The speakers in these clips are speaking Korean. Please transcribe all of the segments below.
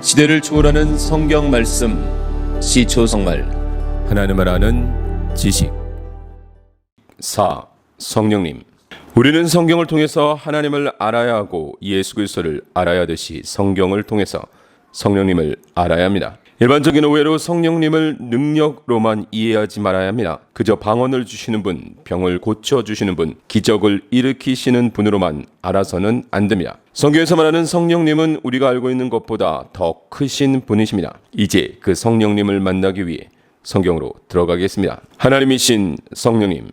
시대를 초월하는 성경 말씀, 시초성말, 하나님을 아는 지식. 4. 성령님. 우리는 성경을 통해서 하나님을 알아야 하고 예수 그리스도를 알아야 하듯이 성경을 통해서 성령님을 알아야 합니다. 일반적인 오해로 성령님을 능력로만 이해하지 말아야 합니다. 그저 방언을 주시는 분, 병을 고쳐주시는 분, 기적을 일으키시는 분으로만 알아서는 안 됩니다. 성경에서 말하는 성령님은 우리가 알고 있는 것보다 더 크신 분이십니다. 이제 그 성령님을 만나기 위해 성경으로 들어가겠습니다. 하나님이신 성령님.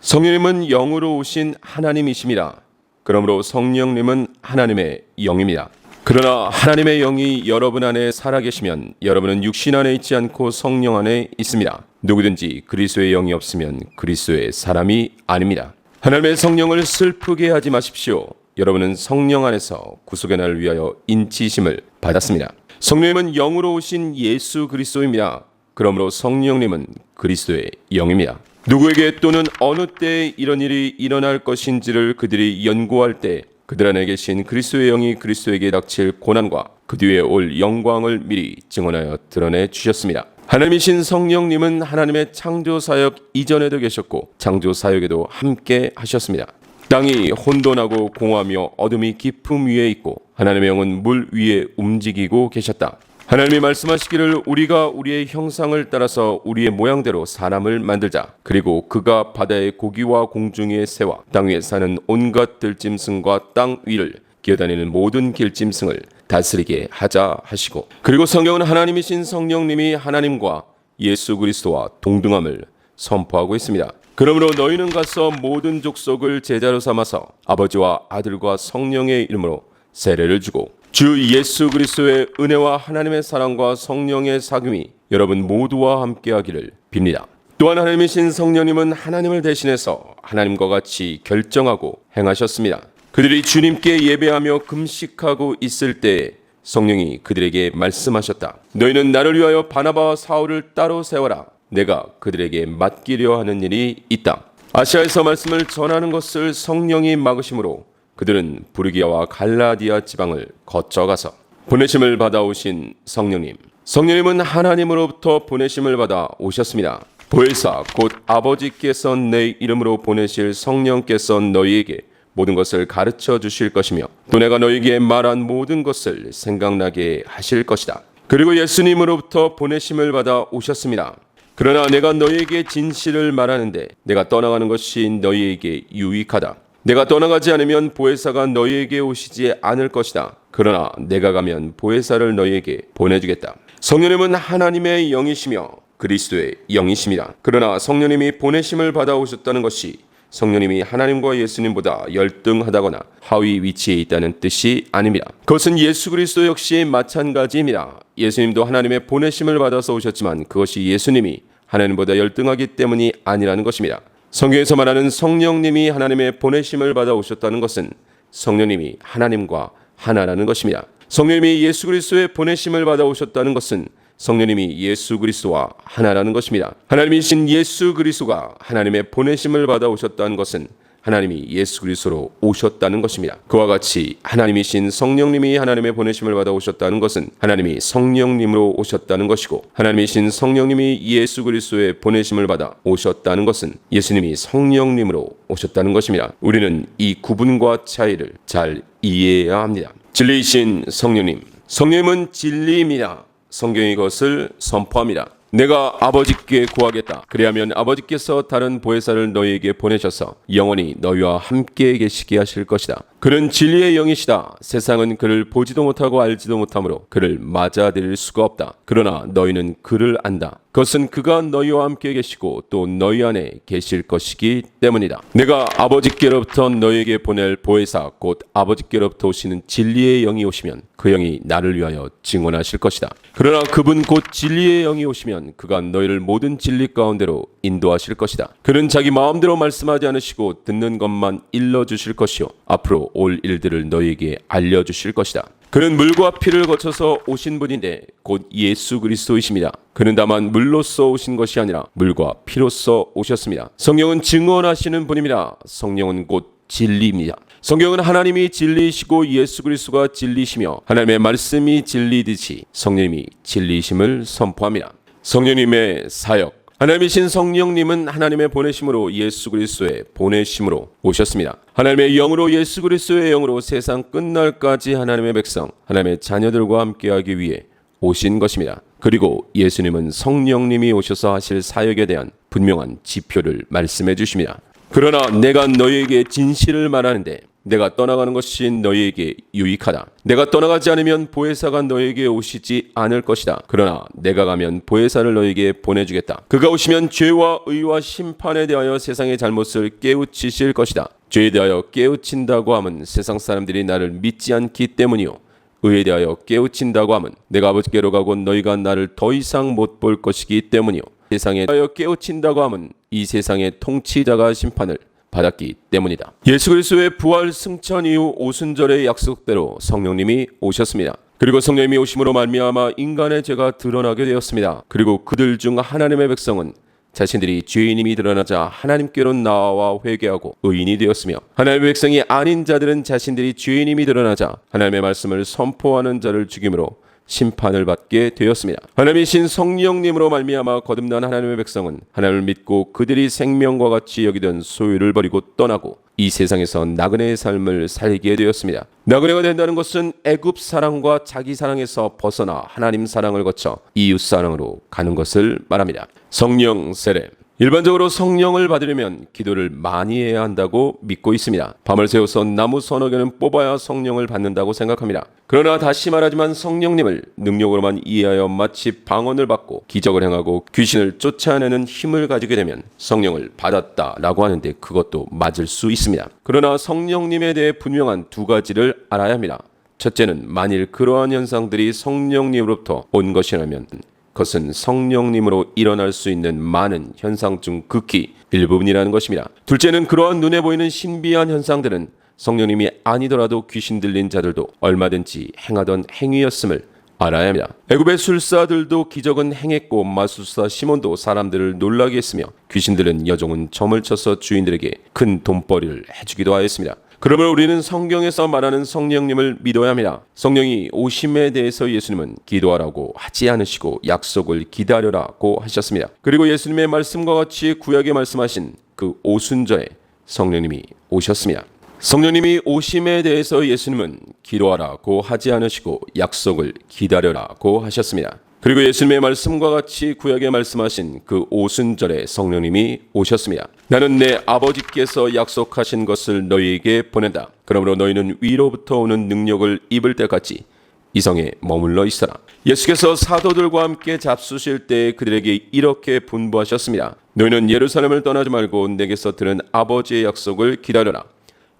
성령님은 영으로 오신 하나님이십니다. 그러므로 성령님은 하나님의 영입니다. 그러나 하나님의 영이 여러분 안에 살아계시면 여러분은 육신 안에 있지 않고 성령 안에 있습니다. 누구든지 그리스도의 영이 없으면 그리스도의 사람이 아닙니다. 하나님의 성령을 슬프게 하지 마십시오. 여러분은 성령 안에서 구속의 날을 위하여 인치심을 받았습니다. 성령님은 영으로 오신 예수 그리스도입니다. 그러므로 성령님은 그리스도의 영입니다. 누구에게 또는 어느 때에 이런 일이 일어날 것인지를 그들이 연구할 때 그들 안에 계신 그리스도의 영이 그리스도에게 닥칠 고난과 그 뒤에 올 영광을 미리 증언하여 드러내 주셨습니다. 하나님이신 성령님은 하나님의 창조사역 이전에도 계셨고 창조사역에도 함께 하셨습니다. 땅이 혼돈하고 공허하며 어둠이 깊음 위에 있고 하나님의 영은 물 위에 움직이고 계셨다. 하나님이 말씀하시기를 우리가 우리의 형상을 따라서 우리의 모양대로 사람을 만들자. 그리고 그가 바다의 고기와 공중의 새와 땅 위에 사는 온갖 들짐승과 땅 위를 기어다니는 모든 길짐승을 다스리게 하자 하시고, 그리고 성경은 하나님이신 성령님이 하나님과 예수 그리스도와 동등함을 선포하고 있습니다. 그러므로 너희는 가서 모든 족속을 제자로 삼아서 아버지와 아들과 성령의 이름으로 세례를 주고 주 예수 그리스도의 은혜와 하나님의 사랑과 성령의 사귐이 여러분 모두와 함께하기를 빕니다. 또한 하나님이신 성령님은 하나님을 대신해서 하나님과 같이 결정하고 행하셨습니다. 그들이 주님께 예배하며 금식하고 있을 때에 성령이 그들에게 말씀하셨다. 너희는 나를 위하여 바나바와 사울을 따로 세워라. 내가 그들에게 맡기려 하는 일이 있다. 아시아에서 말씀을 전하는 것을 성령이 막으심으로 그들은 부르기아와 갈라디아 지방을 거쳐가서 보내심을 받아오신 성령님. 성령님은 하나님으로부터 보내심을 받아 오셨습니다. 보혜사 곧 아버지께서 내 이름으로 보내실 성령께서 너희에게 모든 것을 가르쳐 주실 것이며 또 내가 너희에게 말한 모든 것을 생각나게 하실 것이다. 그리고 예수님으로부터 보내심을 받아 오셨습니다. 그러나 내가 너희에게 진실을 말하는데 내가 떠나가는 것이 너희에게 유익하다. 내가 떠나가지 않으면 보혜사가 너희에게 오시지 않을 것이다. 그러나 내가 가면 보혜사를 너희에게 보내주겠다. 성령님은 하나님의 영이시며 그리스도의 영이십니다. 그러나 성령님이 보내심을 받아오셨다는 것이 성령님이 하나님과 예수님보다 열등하다거나 하위 위치에 있다는 뜻이 아닙니다. 그것은 예수 그리스도 역시 마찬가지입니다. 예수님도 하나님의 보내심을 받아서 오셨지만 그것이 예수님이 하나님보다 열등하기 때문이 아니라는 것입니다. 성경에서 말하는 성령님이 하나님의 보내심을 받아 오셨다는 것은 성령님이 하나님과 하나라는 것입니다. 성령님이 예수 그리스도의 보내심을 받아 오셨다는 것은 성령님이 예수 그리스도와 하나라는 것입니다. 하나님이신 예수 그리스도가 하나님의 보내심을 받아 오셨다는 것은 하나님이 예수 그리스도로 오셨다는 것입니다. 그와 같이 하나님이신 성령님이 하나님의 보내심을 받아 오셨다는 것은 하나님이 성령님으로 오셨다는 것이고, 하나님이신 성령님이 예수 그리스도의 보내심을 받아 오셨다는 것은 예수님이 성령님으로 오셨다는 것입니다. 우리는 이 구분과 차이를 잘 이해해야 합니다. 진리이신 성령님. 성령님은 진리입니다. 성경이 그것을 선포합니다. 내가 아버지께 구하겠다. 그리하면 아버지께서 다른 보혜사를 너희에게 보내셔서 영원히 너희와 함께 계시게 하실 것이다. 그는 진리의 영이시다. 세상은 그를 보지도 못하고 알지도 못하므로 그를 맞아들일 수가 없다. 그러나 너희는 그를 안다. 그것은 그가 너희와 함께 계시고 또 너희 안에 계실 것이기 때문이다. 내가 아버지께로부터 너희에게 보낼 보혜사 곧 아버지께로부터 오시는 진리의 영이 오시면 그 영이 나를 위하여 증언하실 것이다. 그러나 그분 곧 진리의 영이 오시면 그가 너희를 모든 진리 가운데로 인도하실 것이다. 그는 자기 마음대로 말씀하지 않으시고 듣는 것만 일러주실 것이요 앞으로 올 일들을 너희에게 알려주실 것이다. 그는 물과 피를 거쳐서 오신 분인데 곧 예수 그리스도이십니다. 그는 다만 물로써 오신 것이 아니라 물과 피로써 오셨습니다. 성령은 증언하시는 분입니다. 성령은 곧 진리입니다. 성경은 하나님이 진리이시고 예수 그리스도가 진리시며 하나님의 말씀이 진리듯이 성령님이 진리심을 선포합니다. 성령님의 사역. 하나님이신 성령님은 하나님의 보내심으로 예수 그리스도의 보내심으로 오셨습니다. 하나님의 영으로 예수 그리스도의 영으로 세상 끝날까지 하나님의 백성, 하나님의 자녀들과 함께하기 위해 오신 것입니다. 그리고 예수님은 성령님이 오셔서 하실 사역에 대한 분명한 지표를 말씀해 주십니다. 그러나 내가 너희에게 진실을 말하는데 내가 떠나가는 것이 너희에게 유익하다. 내가 떠나가지 않으면 보혜사가 너희에게 오시지 않을 것이다. 그러나 내가 가면 보혜사를 너희에게 보내주겠다. 그가 오시면 죄와 의와 심판에 대하여 세상의 잘못을 깨우치실 것이다. 죄에 대하여 깨우친다고 함은 세상 사람들이 나를 믿지 않기 때문이요, 의에 대하여 깨우친다고 함은 내가 아버지께로 가고 너희가 나를 더 이상 못 볼 것이기 때문이요, 세상에 대하여 깨우친다고 함은 이 세상의 통치자가 심판을 받았기 때문이다. 예수 그리스도의 부활 승천 이후 오순절의 약속대로 성령님이 오셨습니다. 그리고 성령님이 오심으로 말미암아 인간의 죄가 드러나게 되었습니다. 그리고 그들 중 하나님의 백성은 자신들이 죄인임이 드러나자 하나님께로 나와 회개하고 의인이 되었으며, 하나님의 백성이 아닌 자들은 자신들이 죄인임이 드러나자 하나님의 말씀을 선포하는 자를 죽임으로 심판을 받게 되었습니다. 하나님이신 성령님으로 말미암아 거듭난 하나님의 백성은 하나님을 믿고 그들이 생명과 같이 여기던 소유를 버리고 떠나고 이 세상에서 나그네의 삶을 살게 되었습니다. 나그네가 된다는 것은 애굽 사랑과 자기 사랑에서 벗어나 하나님 사랑을 거쳐 이웃 사랑으로 가는 것을 말합니다. 성령 세례. 일반적으로 성령을 받으려면 기도를 많이 해야 한다고 믿고 있습니다. 밤을 새워서 나무 서너 개는 뽑아야 성령을 받는다고 생각합니다. 그러나 다시 말하지만 성령님을 능력으로만 이해하여 마치 방언을 받고 기적을 행하고 귀신을 쫓아내는 힘을 가지게 되면 성령을 받았다라고 하는데 그것도 맞을 수 있습니다. 그러나 성령님에 대해 분명한 두 가지를 알아야 합니다. 첫째는 만일 그러한 현상들이 성령님으로부터 온 것이라면 그것은 성령님으로 일어날 수 있는 많은 현상 중 극히 일부분이라는 것입니다. 둘째는 그러한 눈에 보이는 신비한 현상들은 성령님이 아니더라도 귀신 들린 자들도 얼마든지 행하던 행위였음을 알아야 합니다. 애굽의 술사들도 기적은 행했고 마술사 시몬도 사람들을 놀라게 했으며 귀신들은 여종은 점을 쳐서 주인들에게 큰 돈벌이를 해주기도 하였습니다. 그러므로 우리는 성경에서 말하는 성령님을 믿어야 합니다. 성령이 오심에 대해서 예수님은 기도하라고 하지 않으시고 약속을 기다려라고 하셨습니다. 그리고 예수님의 말씀과 같이 구약에 말씀하신 그 오순절에 성령님이 오셨습니다. 성령님이 오심에 대해서 예수님은 기도하라고 하지 않으시고 약속을 기다려라고 하셨습니다. 그리고 예수님의 말씀과 같이 구약에 말씀하신 그 오순절에 성령님이 오셨습니다. 나는 내 아버지께서 약속하신 것을 너희에게 보낸다. 그러므로 너희는 위로부터 오는 능력을 입을 때까지 이 성에 머물러 있어라. 예수께서 사도들과 함께 잡수실 때 그들에게 이렇게 분부하셨습니다. 너희는 예루살렘을 떠나지 말고 내게서 들은 아버지의 약속을 기다려라.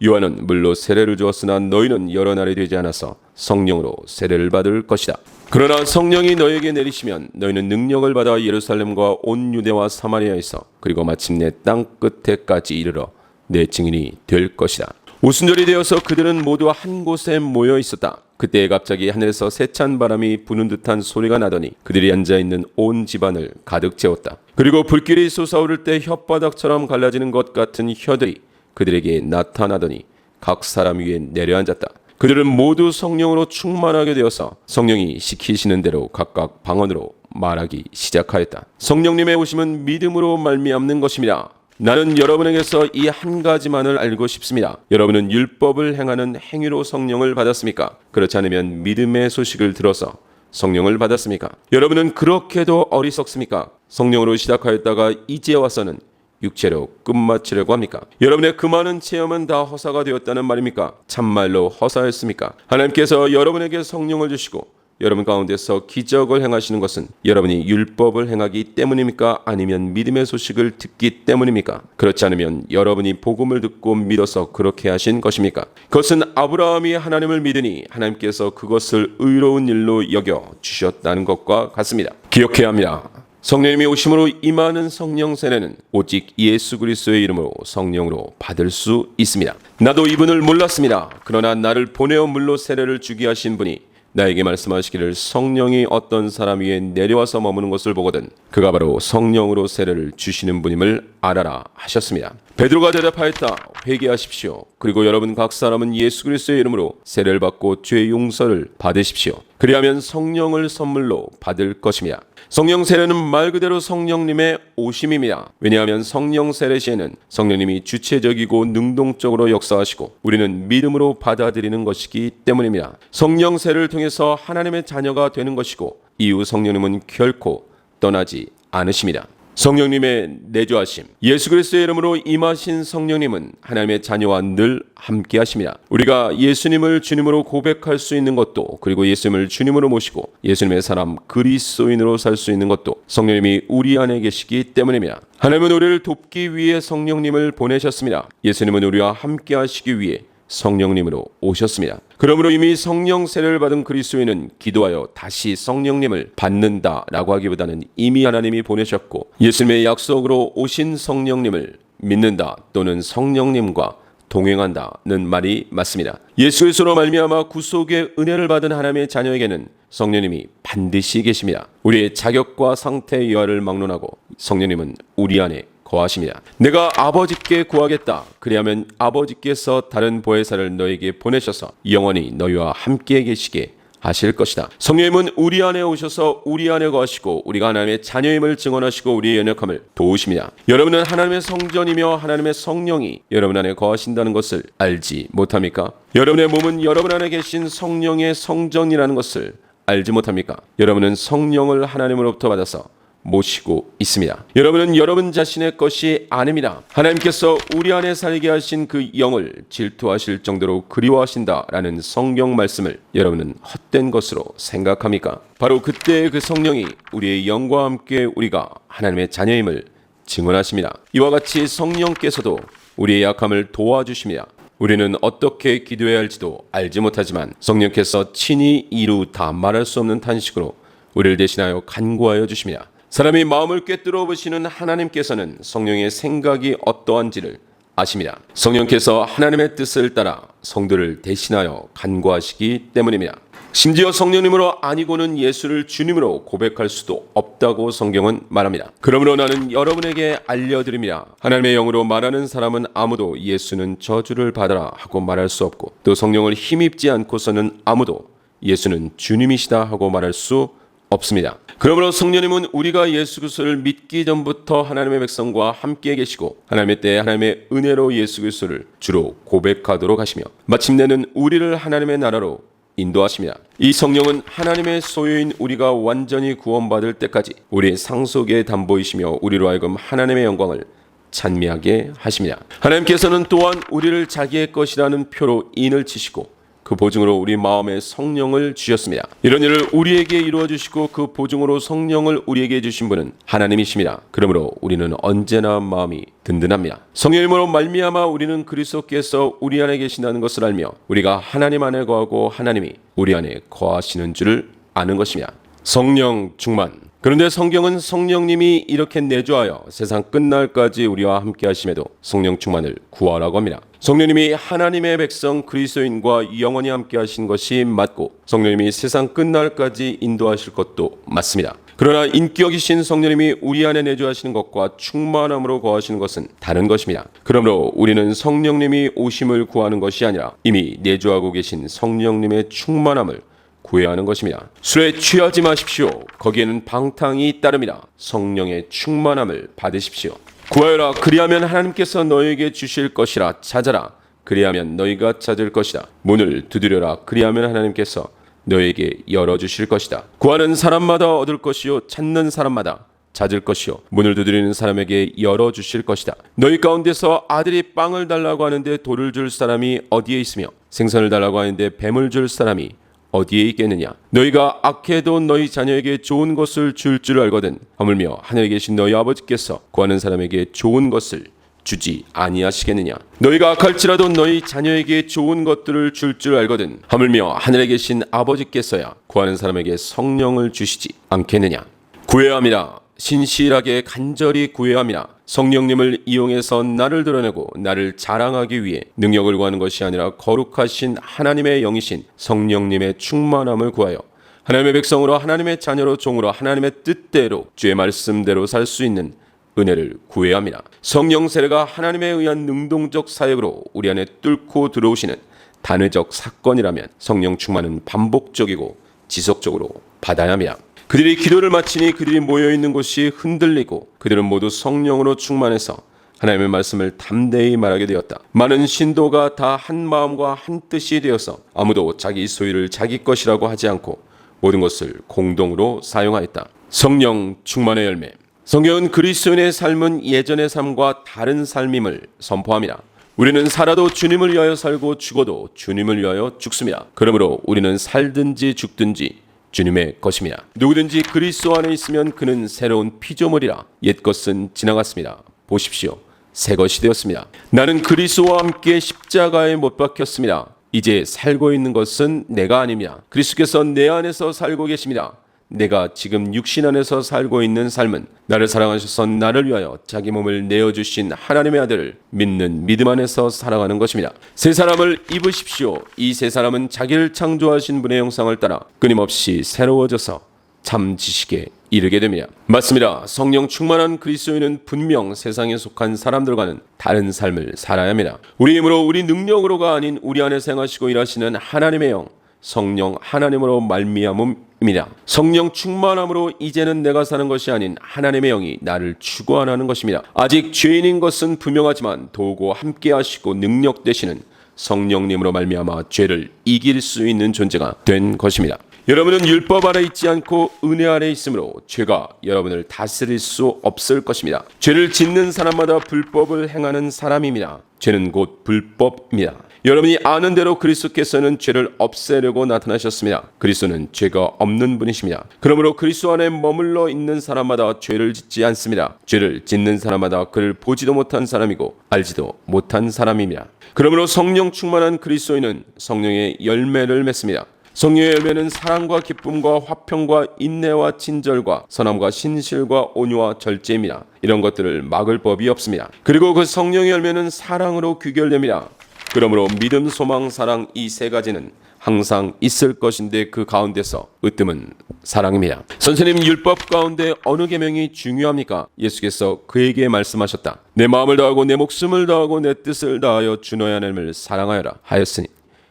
요한은 물로 세례를 주었으나 너희는 여러 날이 되지 않아서 성령으로 세례를 받을 것이다. 그러나 성령이 너희에게 내리시면 너희는 능력을 받아 예루살렘과 온 유대와 사마리아에서 그리고 마침내 땅 끝에까지 이르러 내 증인이 될 것이다. 오순절이 되어서 그들은 모두 한 곳에 모여 있었다. 그때 갑자기 하늘에서 세찬 바람이 부는 듯한 소리가 나더니 그들이 앉아있는 온 집안을 가득 채웠다. 그리고 불길이 솟아오를 때 혓바닥처럼 갈라지는 것 같은 혀들이 그들에게 나타나더니 각 사람 위에 내려앉았다. 그들은 모두 성령으로 충만하게 되어서 성령이 시키시는 대로 각각 방언으로 말하기 시작하였다. 성령님의 오심은 믿음으로 말미암는 것입니다. 나는 여러분에게서 이 한 가지만을 알고 싶습니다. 여러분은 율법을 행하는 행위로 성령을 받았습니까? 그렇지 않으면 믿음의 소식을 들어서 성령을 받았습니까? 여러분은 그렇게도 어리석습니까? 성령으로 시작하였다가 이제 와서는 육체로 끝마치려고 합니까? 여러분의 그 많은 체험은 다 허사가 되었다는 말입니까? 참말로 허사였습니까? 하나님께서 여러분에게 성령을 주시고 여러분 가운데서 기적을 행하시는 것은 여러분이 율법을 행하기 때문입니까? 아니면 믿음의 소식을 듣기 때문입니까? 그렇지 않으면 여러분이 복음을 듣고 믿어서 그렇게 하신 것입니까? 그것은 아브라함이 하나님을 믿으니 하나님께서 그것을 의로운 일로 여겨 주셨다는 것과 같습니다. 기억해야 합니다. 성령님이 오심으로 임하는 성령 세례는 오직 예수 그리스도의 이름으로 성령으로 받을 수 있습니다. 나도 이분을 몰랐습니다. 그러나 나를 보내어 물로 세례를 주게 하신 분이 나에게 말씀하시기를 성령이 어떤 사람 위에 내려와서 머무는 것을 보거든 그가 바로 성령으로 세례를 주시는 분임을 알아라 하셨습니다. 베드로가 대답하였다. 회개하십시오. 그리고 여러분 각 사람은 예수 그리스도의 이름으로 세례를 받고 죄 용서를 받으십시오. 그리하면 성령을 선물로 받을 것입니다. 성령 세례는 말 그대로 성령님의 오심입니다. 왜냐하면 성령 세례 시에는 성령님이 주체적이고 능동적으로 역사하시고 우리는 믿음으로 받아들이는 것이기 때문입니다. 성령 세례를 통해서 하나님의 자녀가 되는 것이고 이후 성령님은 결코 떠나지 않으십니다. 성령님의 내주하심, 예수 그리스도의 이름으로 임하신 성령님은 하나님의 자녀와 늘 함께 하십니다. 우리가 예수님을 주님으로 고백할 수 있는 것도, 그리고 예수님을 주님으로 모시고 예수님의 사람 그리스도인으로 살 수 있는 것도 성령님이 우리 안에 계시기 때문입니다. 하나님은 우리를 돕기 위해 성령님을 보내셨습니다. 예수님은 우리와 함께 하시기 위해 성령님으로 오셨습니다. 그러므로 이미 성령 세례를 받은 그리스도인은 기도하여 다시 성령님을 받는다라고 하기보다는 이미 하나님이 보내셨고 예수님의 약속으로 오신 성령님을 믿는다 또는 성령님과 동행한다는 말이 맞습니다. 예수 그리스도로 말미암아 구속의 은혜를 받은 하나님의 자녀에게는 성령님이 반드시 계십니다. 우리의 자격과 상태 여하를 막론하고 성령님은 우리 안에 거하십니다. 내가 아버지께 구하겠다. 그리하면 아버지께서 다른 보혜사를 너에게 보내셔서 영원히 너희와 함께 계시게 하실 것이다. 성령님은 우리 안에 오셔서 우리 안에 거하시고 우리가 하나님의 자녀임을 증언하시고 우리의 연약함을 도우십니다. 여러분은 하나님의 성전이며 하나님의 성령이 여러분 안에 거하신다는 것을 알지 못합니까? 여러분의 몸은 여러분 안에 계신 성령의 성전이라는 것을 알지 못합니까? 여러분은 성령을 하나님으로부터 받아서 모시고 있습니다. 여러분은 여러분 자신의 것이 아닙니다. 하나님께서 우리 안에 살게 하신 그 영을 질투하실 정도로 그리워하신다라는 성경 말씀을 여러분은 헛된 것으로 생각합니까? 바로 그때의 그 성령이 우리의 영과 함께 우리가 하나님의 자녀임을 증언하십니다. 이와 같이 성령께서도 우리의 약함을 도와주십니다. 우리는 어떻게 기도해야 할지도 알지 못하지만 성령께서 친히 이루 다 말할 수 없는 탄식으로 우리를 대신하여 간구하여 주십니다. 사람이 마음을 꿰뚫어 보시는 하나님께서는 성령의 생각이 어떠한지를 아십니다. 성령께서 하나님의 뜻을 따라 성도를 대신하여 간구하시기 때문입니다. 심지어 성령님으로 아니고는 예수를 주님으로 고백할 수도 없다고 성경은 말합니다. 그러므로 나는 여러분에게 알려드립니다. 하나님의 영으로 말하는 사람은 아무도 예수는 저주를 받아라 하고 말할 수 없고 또 성령을 힘입지 않고서는 아무도 예수는 주님이시다 하고 말할 수 없습니다. 그러므로 성령님은 우리가 예수 그리스도를 믿기 전부터 하나님의 백성과 함께 계시고 하나님의 때에 하나님의 은혜로 예수 그리스도를 주로 고백하도록 하시며 마침내는 우리를 하나님의 나라로 인도하십니다. 이 성령은 하나님의 소유인 우리가 완전히 구원받을 때까지 우리의 상속의 담보이시며 우리로 하여금 하나님의 영광을 찬미하게 하십니다. 하나님께서는 또한 우리를 자기의 것이라는 표로 인을 치시고 그 보증으로 우리 마음에 성령을 주셨습니다. 이런 일을 우리에게 이루어 주시고 그 보증으로 성령을 우리에게 주신 분은 하나님이십니다. 그러므로 우리는 언제나 마음이 든든합니다. 성령님으로 말미암아 우리는 그리스도께서 우리 안에 계신다는 것을 알며 우리가 하나님 안에 거하고 하나님이 우리 안에 거하시는 줄을 아는 것입니다. 성령 충만. 그런데 성경은 성령님이 이렇게 내주하여 세상 끝날까지 우리와 함께 하심에도 성령 충만을 구하라고 합니다. 성령님이 하나님의 백성 그리스도인과 영원히 함께 하신 것이 맞고 성령님이 세상 끝날까지 인도하실 것도 맞습니다. 그러나 인격이신 성령님이 우리 안에 내주하시는 것과 충만함으로 거하시는 것은 다른 것입니다. 그러므로 우리는 성령님이 오심을 구하는 것이 아니라 이미 내주하고 계신 성령님의 충만함을 구해야 하는 것입니다. 술에 취하지 마십시오. 거기에는 방탕이 따릅니다. 성령의 충만함을 받으십시오. 구하여라. 그리하면 하나님께서 너에게 주실 것이라. 찾아라. 그리하면 너희가 찾을 것이다. 문을 두드려라. 그리하면 하나님께서 너에게 열어주실 것이다. 구하는 사람마다 얻을 것이요 찾는 사람마다 찾을 것이요 문을 두드리는 사람에게 열어주실 것이다. 너희 가운데서 아들이 빵을 달라고 하는데 돌을 줄 사람이 어디에 있으며 생선을 달라고 하는데 뱀을 줄 사람이 어디에 있겠느냐. 너희가 악해도 너희 자녀에게 좋은 것을 줄 줄 알거든 하물며 하늘에 계신 너희 아버지께서 구하는 사람에게 좋은 것을 주지 아니하시겠느냐. 너희가 악할지라도 너희 자녀에게 좋은 것들을 줄 줄 알거든 하물며 하늘에 계신 아버지께서야 구하는 사람에게 성령을 주시지 않겠느냐. 구해야 합니다. 신실하게 간절히 구해야 합니다. 성령님을 이용해서 나를 드러내고 나를 자랑하기 위해 능력을 구하는 것이 아니라 거룩하신 하나님의 영이신 성령님의 충만함을 구하여 하나님의 백성으로 하나님의 자녀로 종으로 하나님의 뜻대로 주의 말씀대로 살 수 있는 은혜를 구해야 합니다. 성령 세례가 하나님에 의한 능동적 사역으로 우리 안에 뚫고 들어오시는 단회적 사건이라면 성령 충만은 반복적이고 지속적으로 받아야 합니다. 그들이 기도를 마치니 그들이 모여있는 곳이 흔들리고 그들은 모두 성령으로 충만해서 하나님의 말씀을 담대히 말하게 되었다. 많은 신도가 다 한 마음과 한 뜻이 되어서 아무도 자기 소유를 자기 것이라고 하지 않고 모든 것을 공동으로 사용하였다. 성령 충만의 열매. 성경은 그리스도인의 삶은 예전의 삶과 다른 삶임을 선포합니다. 우리는 살아도 주님을 위하여 살고 죽어도 주님을 위하여 죽습니다. 그러므로 우리는 살든지 죽든지 주님의 것입니다. 누구든지 그리스도 안에 있으면 그는 새로운 피조물이라. 옛것은 지나갔습니다. 보십시오. 새 것이 되었습니다. 나는 그리스도와 함께 십자가에 못 박혔습니다. 이제 살고 있는 것은 내가 아닙니다. 그리스도께서 내 안에서 살고 계십니다. 내가 지금 육신 안에서 살고 있는 삶은 나를 사랑하셔서 나를 위하여 자기 몸을 내어주신 하나님의 아들을 믿는 믿음 안에서 살아가는 것입니다. 새 사람을 입으십시오. 이 새 사람은 자기를 창조하신 분의 형상을 따라 끊임없이 새로워져서 참 지식에 이르게 됩니다. 맞습니다. 성령 충만한 그리스도인은 분명 세상에 속한 사람들과는 다른 삶을 살아야 합니다. 우리 힘으로 우리 능력으로가 아닌 우리 안에 생하시고 일하시는 하나님의 영 성령 하나님으로 말미암음입니다. 성령 충만함으로 이제는 내가 사는 것이 아닌 하나님의 영이 나를 주관하는 것입니다. 아직 죄인인 것은 분명하지만 도우고 함께 하시고 능력 되시는 성령님으로 말미암아 죄를 이길 수 있는 존재가 된 것입니다. 여러분은 율법 아래 있지 않고 은혜 아래 있으므로 죄가 여러분을 다스릴 수 없을 것입니다. 죄를 짓는 사람마다 불법을 행하는 사람입니다. 죄는 곧 불법입니다. 여러분이 아는 대로 그리스도께서는 죄를 없애려고 나타나셨습니다. 그리스도는 죄가 없는 분이십니다. 그러므로 그리스도 안에 머물러 있는 사람마다 죄를 짓지 않습니다. 죄를 짓는 사람마다 그를 보지도 못한 사람이고 알지도 못한 사람입니다. 그러므로 성령 충만한 그리스도인은 성령의 열매를 맺습니다. 성령의 열매는 사랑과 기쁨과 화평과 인내와 친절과 선함과 신실과 온유와 절제입니다. 이런 것들을 막을 법이 없습니다. 그리고 그 성령의 열매는 사랑으로 귀결됩니다. 그러므로 믿음, 소망, 사랑 이 세 가지는 항상 있을 것인데 그 가운데서 으뜸은 사랑입니다. 선생님, 율법 가운데 어느 계명이 중요합니까? 예수께서 그에게 말씀하셨다. 내 마음을 다하고 내 목숨을 다하고 내 뜻을 다하여 주 너의 하나님을 사랑하여라 하였으니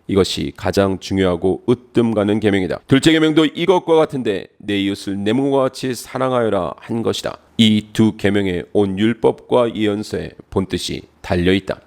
이것이 가장 중요하고 으뜸 가는 계명이다. 둘째 계명도 이것과 같은데 내 이웃을 내 몸과 같이 사랑하여라 한 것이다. 이 두 계명에 온 율법과 예언서의 본뜻이 달려있다.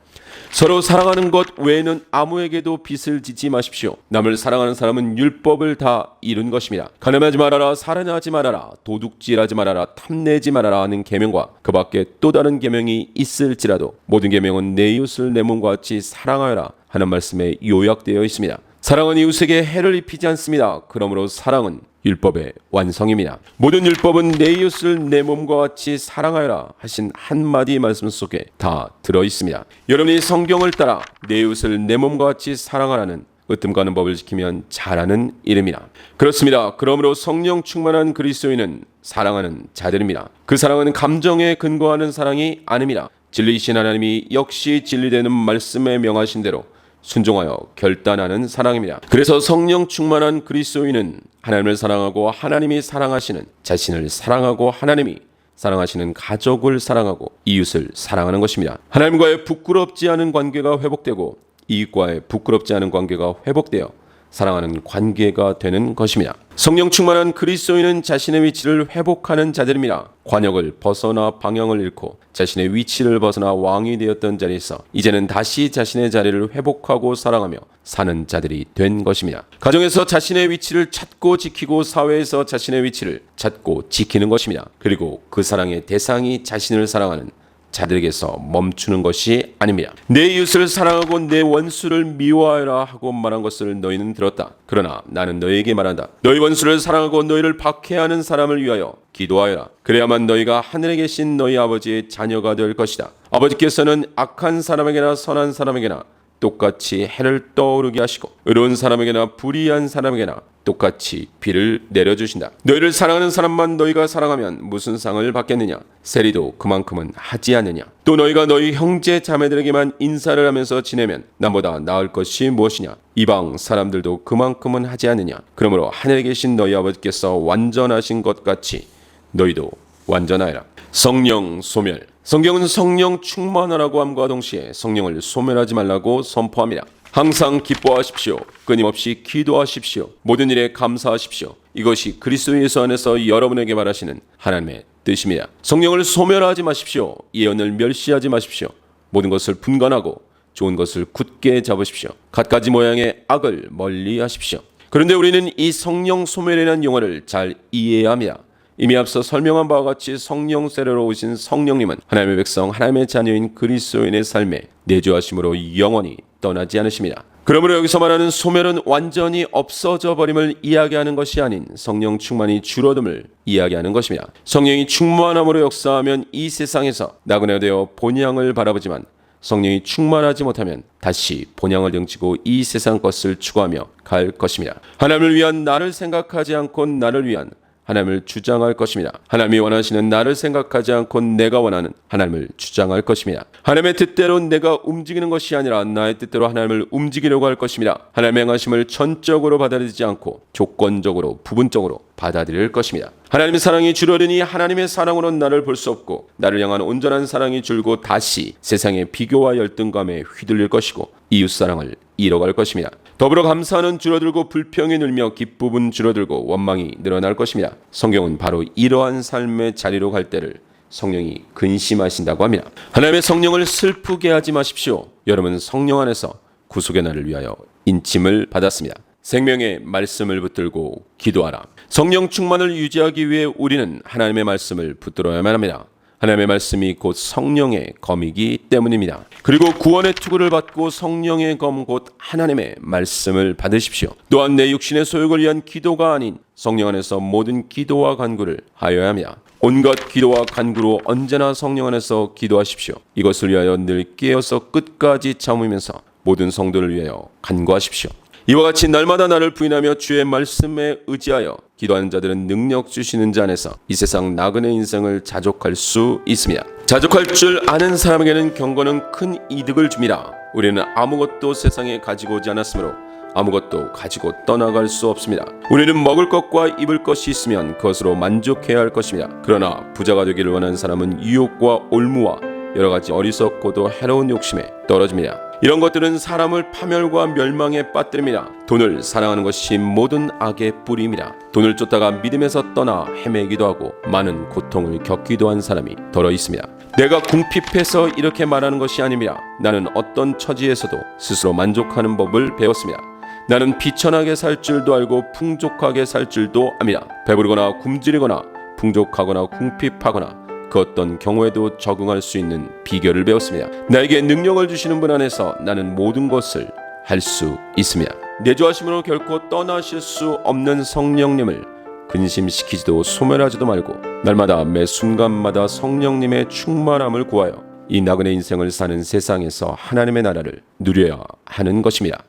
서로 사랑하는 것 외에는 아무에게도 빚을 지지 마십시오. 남을 사랑하는 사람은 율법을 다 이룬 것입니다. 가늠하지 말아라, 살인하지 말아라, 도둑질하지 말아라, 탐내지 말아라 하는 계명과 그 밖에 또 다른 계명이 있을지라도 모든 계명은 내 이웃을 내 몸과 같이 사랑하여라 하는 말씀에 요약되어 있습니다. 사랑은 이웃에게 해를 입히지 않습니다. 그러므로 사랑은 율법의 완성입니다. 모든 율법은 내 이웃을 내 몸과 같이 사랑하여라 하신 한마디 말씀 속에 다 들어있습니다. 여러분이 성경을 따라 내 이웃을 내 몸과 같이 사랑하라는 으뜸 가는 법을 지키면 잘하는 일입니다. 그렇습니다. 그러므로 성령 충만한 그리스도인은 사랑하는 자들입니다. 그 사랑은 감정에 근거하는 사랑이 아닙니다. 진리이신 하나님이 역시 진리되는 말씀에 명하신 대로 순종하여 결단하는 사랑입니다. 그래서 성령 충만한 그리스도인은 하나님을 사랑하고 하나님이 사랑하시는 자신을 사랑하고 하나님이 사랑하시는 가족을 사랑하고 이웃을 사랑하는 것입니다. 하나님과의 부끄럽지 않은 관계가 회복되고 이웃과의 부끄럽지 않은 관계가 회복되어 사랑하는 관계가 되는 것입니다. 성령 충만한 그리스도인은 자신의 위치를 회복하는 자들입니다. 관역을 벗어나 방향을 잃고 자신의 위치를 벗어나 왕이 되었던 자리에서 이제는 다시 자신의 자리를 회복하고 사랑하며 사는 자들이 된 것입니다. 가정에서 자신의 위치를 찾고 지키고 사회에서 자신의 위치를 찾고 지키는 것입니다. 그리고 그 사랑의 대상이 자신을 사랑하는 자들에게서 멈추는 것이 아닙니다. 내 이웃을 사랑하고 내 원수를 미워하여라 하고 말한 것을 너희는 들었다. 그러나 나는 너희에게 말한다. 너희 원수를 사랑하고 너희를 박해하는 사람을 위하여 기도하여라. 그래야만 너희가 하늘에 계신 너희 아버지의 자녀가 될 것이다. 아버지께서는 악한 사람에게나 선한 사람에게나 똑같이 해를 떠오르게 하시고 의로운 사람에게나 불의한 사람에게나 똑같이 비를 내려주신다. 너희를 사랑하는 사람만 너희가 사랑하면 무슨 상을 받겠느냐? 세리도 그만큼은 하지 않느냐? 또 너희가 너희 형제 자매들에게만 인사를 하면서 지내면 남보다 나을 것이 무엇이냐? 이방 사람들도 그만큼은 하지 않느냐? 그러므로 하늘에 계신 너희 아버지께서 완전하신 것 같이 너희도 완전하여라. 성령 소멸. 성경은 성령 충만하라고 함과 동시에 성령을 소멸하지 말라고 선포합니다. 항상 기뻐하십시오. 끊임없이 기도하십시오. 모든 일에 감사하십시오. 이것이 그리스도 예수 안에서 여러분에게 말하시는 하나님의 뜻입니다. 성령을 소멸하지 마십시오. 예언을 멸시하지 마십시오. 모든 것을 분간하고 좋은 것을 굳게 잡으십시오. 갖가지 모양의 악을 멀리 하십시오. 그런데 우리는 이 성령 소멸이라는 용어를 잘 이해해야 합니다. 이미 앞서 설명한 바와 같이 성령 세례로 오신 성령님은 하나님의 백성, 하나님의 자녀인 그리스도인의 삶에 내주하심으로 영원히 떠나지 않으십니다. 그러므로 여기서 말하는 소멸은 완전히 없어져 버림을 이야기하는 것이 아닌 성령 충만이 줄어듦을 이야기하는 것입니다. 성령이 충만함으로 역사하면 이 세상에서 나그네 되어 본향을 바라보지만 성령이 충만하지 못하면 다시 본향을 등지고 이 세상 것을 추구하며 갈 것입니다. 하나님을 위한 나를 생각하지 않고 나를 위한 하나님을 주장할 것입니다. 하나님이 원하시는 나를 생각하지 않고 내가 원하는 하나님을 주장할 것입니다. 하나님의 뜻대로 내가 움직이는 것이 아니라 나의 뜻대로 하나님을 움직이려고 할 것입니다. 하나님의 행하심을 전적으로 받아들이지 않고 조건적으로, 부분적으로 받아들일 것입니다. 하나님의 사랑이 줄어드니 하나님의 사랑으로 나를 볼 수 없고 나를 향한 온전한 사랑이 줄고 다시 세상의 비교와 열등감에 휘둘릴 것이고 이웃사랑을 잃어갈 것입니다. 더불어 감사는 줄어들고 불평이 늘며 기쁨은 줄어들고 원망이 늘어날 것입니다. 성경은 바로 이러한 삶의 자리로 갈 때를 성령이 근심하신다고 합니다. 하나님의 성령을 슬프게 하지 마십시오. 여러분 성령 안에서 구속의 날을 위하여 인침을 받았습니다. 생명의 말씀을 붙들고 기도하라. 성령 충만을 유지하기 위해 우리는 하나님의 말씀을 붙들어야만 합니다. 하나님의 말씀이 곧 성령의 검이기 때문입니다. 그리고 구원의 투구를 받고 성령의 검 곧 하나님의 말씀을 받으십시오. 또한 내 육신의 소욕을 위한 기도가 아닌 성령 안에서 모든 기도와 간구를 하여야 합니다. 온갖 기도와 간구로 언제나 성령 안에서 기도하십시오. 이것을 위하여 늘 깨어서 끝까지 참으면서 모든 성도를 위하여 간구하십시오. 이와 같이 날마다 나를 부인하며 주의 말씀에 의지하여 기도하는 자들은 능력 주시는 자 안에서 이 세상 나그네 인생을 자족할 수 있습니다. 자족할 줄 아는 사람에게는 경건은 큰 이득을 줍니다. 우리는 아무것도 세상에 가지고 오지 않았으므로 아무것도 가지고 떠나갈 수 없습니다. 우리는 먹을 것과 입을 것이 있으면 그것으로 만족해야 할 것입니다. 그러나 부자가 되기를 원하는 사람은 유혹과 올무와 여러 가지 어리석고도 해로운 욕심에 떨어집니다. 이런 것들은 사람을 파멸과 멸망에 빠뜨립니다. 돈을 사랑하는 것이 모든 악의 뿌리입니다. 돈을 쫓다가 믿음에서 떠나 헤매기도 하고 많은 고통을 겪기도 한 사람이 더러 있습니다. 내가 궁핍해서 이렇게 말하는 것이 아닙니다. 나는 어떤 처지에서도 스스로 만족하는 법을 배웠습니다. 나는 비천하게 살 줄도 알고 풍족하게 살 줄도 압니다. 배부르거나 굶주리거나 풍족하거나 궁핍하거나 그 어떤 경우에도 적응할 수 있는 비결을 배웠습니다. 나에게 능력을 주시는 분 안에서 나는 모든 것을 할 수 있습니다. 내주하심으로 결코 떠나실 수 없는 성령님을 근심시키지도 소멸하지도 말고 날마다 매 순간마다 성령님의 충만함을 구하여 이 나그네 인생을 사는 세상에서 하나님의 나라를 누려야 하는 것입니다.